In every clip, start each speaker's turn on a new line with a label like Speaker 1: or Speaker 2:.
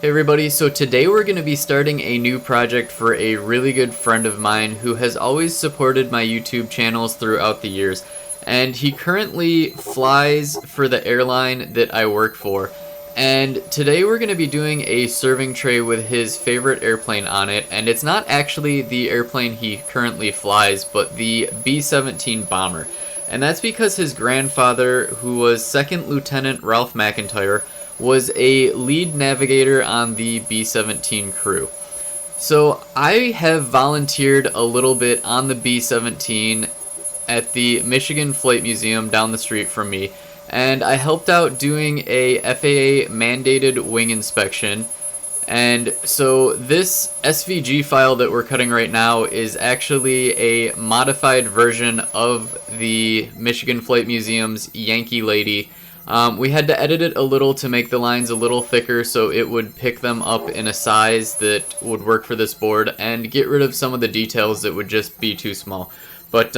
Speaker 1: Hey everybody, so today we're going to be starting a new project for a really good friend of mine who has always supported my YouTube channels throughout the years, and he currently flies for the airline that I work for. And today we're going to be doing a serving tray with his favorite airplane on it, and it's not actually the airplane he currently flies, but the B-17 bomber. And that's because his grandfather, who was Second Lieutenant Ralph McIntyre, was a lead navigator on the B-17 crew. So I have volunteered a little bit on the B-17 at the Michigan Flight Museum down the street from me, and I helped out doing a FAA mandated wing inspection. And so this SVG file that we're cutting right now is actually a modified version of the Michigan Flight Museum's Yankee Lady. We had to edit it a little to make the lines a little thicker so it would pick them up in a size that would work for this board and get rid of some of the details that would just be too small. But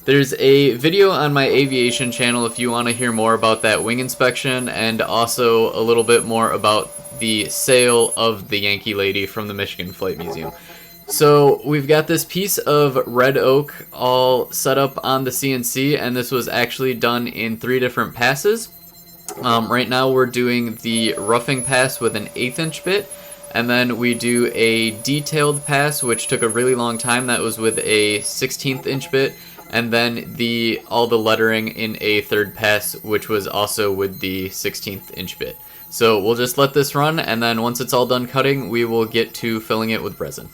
Speaker 1: there's a video on my aviation channel if you want to hear more about that wing inspection and also a little bit more about the sale of the Yankee Lady from the Michigan Flight Museum. So we've got this piece of red oak all set up on the CNC, and this was actually done in 3 different passes. Right now we're doing the roughing pass with an 1/8 inch bit, and then we do a detailed pass which took a really long time. That was with a 1/16 inch bit, and then all the lettering in a 3rd pass, which was also with the 1/16 inch bit. So we'll just let this run, and then once it's all done cutting, we will get to filling it with resin.